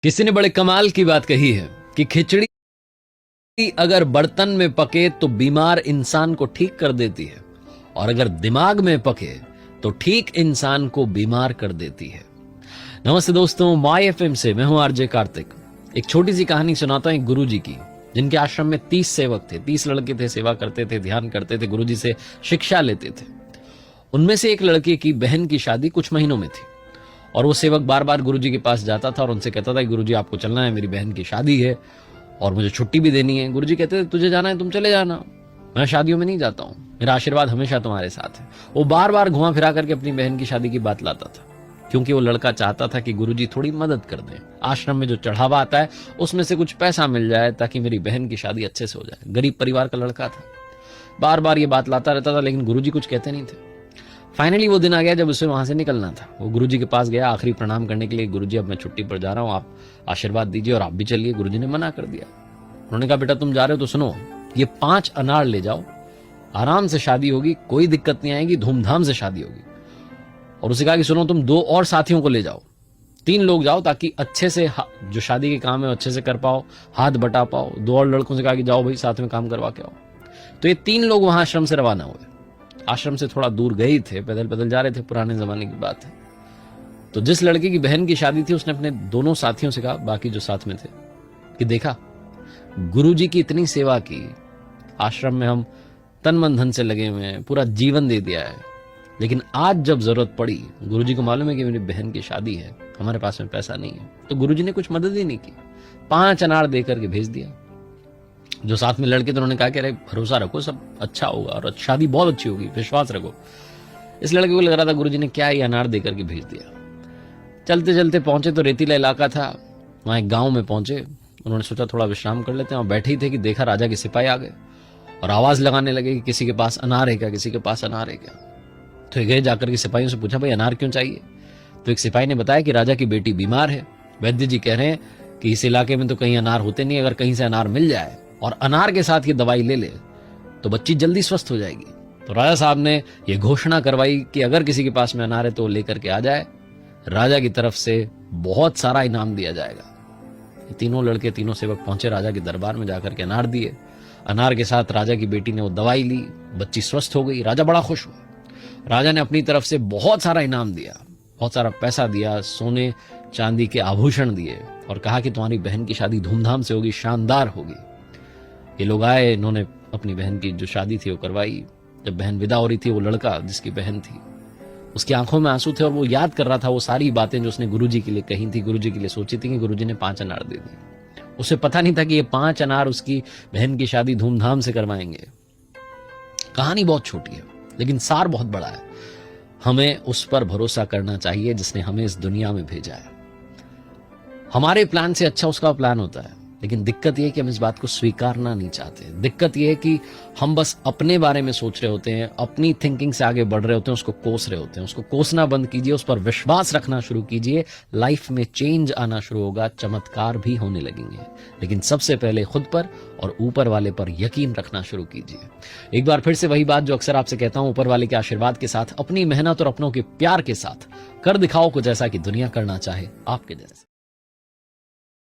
किसी ने बड़े कमाल की बात कही है कि खिचड़ी अगर बर्तन में पके तो बीमार इंसान को ठीक कर देती है और अगर दिमाग में पके तो ठीक इंसान को बीमार कर देती है। नमस्ते दोस्तों, माय एफएम से मैं हूं आरजे कार्तिक। एक छोटी सी कहानी सुनाता हूं एक गुरुजी की, जिनके आश्रम में 30 सेवक थे, 30 लड़के थे, सेवा करते थे, ध्यान करते थे, गुरुजी से शिक्षा लेते थे। उनमें से एक लड़के की बहन की शादी कुछ महीनों में थी और वो सेवक बार बार गुरुजी के पास जाता था और उनसे कहता था, गुरुजी आपको चलना है, मेरी बहन की शादी है और मुझे छुट्टी भी देनी है। गुरुजी कहते थे, तुझे जाना है तुम चले जाना, मैं शादियों में नहीं जाता हूं, मेरा आशीर्वाद हमेशा तुम्हारे साथ है। वो बार बार घुमा फिरा करके अपनी बहन की शादी की बात लाता था, क्योंकि वो लड़का चाहता था कि गुरुजी थोड़ी मदद कर दें। आश्रम में जो चढ़ावा आता है उसमें से कुछ पैसा मिल जाए ताकि मेरी बहन की शादी अच्छे से हो जाए। गरीब परिवार का लड़का था, बार बार ये बात लाता रहता था, लेकिन गुरुजी कुछ कहते नहीं थे। फाइनली वो दिन आ गया जब उसे वहां से निकलना था। वो गुरुजी के पास गया आखिरी प्रणाम करने के लिए, गुरुजी अब मैं छुट्टी पर जा रहा हूं, आप आशीर्वाद दीजिए और आप भी चलिए। गुरुजी ने मना कर दिया। उन्होंने कहा, बेटा तुम जा रहे हो तो सुनो, ये 5 अनार ले जाओ, आराम से शादी होगी, कोई दिक्कत नहीं आएगी, धूमधाम से शादी होगी। और उसे कहा कि सुनो, तुम 2 और साथियों को ले जाओ, 3 लोग जाओ ताकि अच्छे से जो शादी के काम है अच्छे से कर पाओ, हाथ बटा पाओ। 2 और लड़कों से कहा कि जाओ भाई साथ में काम करवा के आओ। तो ये 3 लोग वहां आश्रम से रवाना हुए। आश्रम से थोड़ा दूर गए थे, पैदल पैदल जा रहे थे, पुराने जमाने की बात है। तो जिस लड़के की बहन की शादी थी उसने अपने दोनों साथियों से कहा, बाकी जो साथ में थे, कि देखा गुरुजी की इतनी सेवा की, आश्रम में हम तन मन धन से लगे हुए हैं, पूरा जीवन दे दिया है, लेकिन आज जब जरूरत पड़ी, गुरुजी को मालूम है कि मेरी बहन की शादी है, हमारे पास में पैसा नहीं है, तो गुरुजी ने कुछ मदद ही नहीं की, 5 अनार देकर के भेज दिया। जो साथ में लड़के थे उन्होंने कहा कि अरे भरोसा रखो, सब अच्छा होगा और शादी बहुत अच्छी होगी, विश्वास रखो। इस लड़के को लग रहा था गुरुजी ने क्या ये अनार देकर के भेज दिया। चलते चलते पहुंचे तो रेतीला इलाका था, वहां एक गांव में पहुंचे। उन्होंने सोचा थोड़ा विश्राम कर लेते हैं, और बैठे ही थे कि देखा राजा के सिपाही आ गए और आवाज लगाने लगे कि किसी के पास अनार है क्या, किसी के पास अनार है क्या। तो गए जाकर के सिपाहियों से पूछा, भाई अनार क्यों चाहिए। तो एक सिपाही ने बताया कि राजा की बेटी बीमार है, वैद्य जी कह रहे हैं कि इस इलाके में तो कहीं अनार होते नहीं, अगर कहीं से अनार मिल जाए और अनार के साथ ये दवाई ले ले तो बच्ची जल्दी स्वस्थ हो जाएगी। तो राजा साहब ने यह घोषणा करवाई कि अगर किसी के पास में अनार है तो लेकर के आ जाए, राजा की तरफ से बहुत सारा इनाम दिया जाएगा। ये तीनों लड़के, तीनों सेवक पहुंचे राजा के दरबार में, जाकर के अनार दिए। अनार के साथ राजा की बेटी ने वो दवाई ली, बच्ची स्वस्थ हो गई। राजा बड़ा खुश हुआ। राजा ने अपनी तरफ से बहुत सारा इनाम दिया, बहुत सारा पैसा दिया, सोने चांदी के आभूषण दिए और कहा कि तुम्हारी बहन की शादी धूमधाम से होगी, शानदार होगी। ये लोग आए, इन्होंने अपनी बहन की जो शादी थी वो करवाई। जब बहन विदा हो रही थी, वो लड़का जिसकी बहन थी, उसकी आंखों में आंसू थे और वो याद कर रहा था वो सारी बातें जो उसने गुरुजी के लिए कही थी, गुरुजी के लिए सोची थी कि गुरुजी ने 5 अनार दे दिए। उसे पता नहीं था कि ये 5 अनार उसकी बहन की शादी धूमधाम से करवाएंगे। कहानी बहुत छोटी है लेकिन सार बहुत बड़ा है। हमें उस पर भरोसा करना चाहिए जिसने हमें इस दुनिया में भेजा है। हमारे प्लान से अच्छा उसका प्लान होता है, लेकिन दिक्कत यह है कि हम इस बात को स्वीकारना नहीं चाहते। दिक्कत यह है कि हम बस अपने बारे में सोच रहे होते हैं, अपनी थिंकिंग से आगे बढ़ रहे होते हैं, उसको कोस रहे होते हैं। उसको कोसना बंद कीजिए, उस पर विश्वास रखना शुरू कीजिए। लाइफ में चेंज आना शुरू होगा, चमत्कार भी होने लगेंगे। लेकिन सबसे पहले खुद पर और ऊपर वाले पर यकीन रखना शुरू कीजिए। एक बार फिर से वही बात जो अक्सर आपसे कहता हूं, ऊपर वाले के आशीर्वाद के साथ, अपनी मेहनत और अपनों के प्यार के साथ कर दिखाओ कुछ ऐसा कि दुनिया करना चाहे आपके जैसे।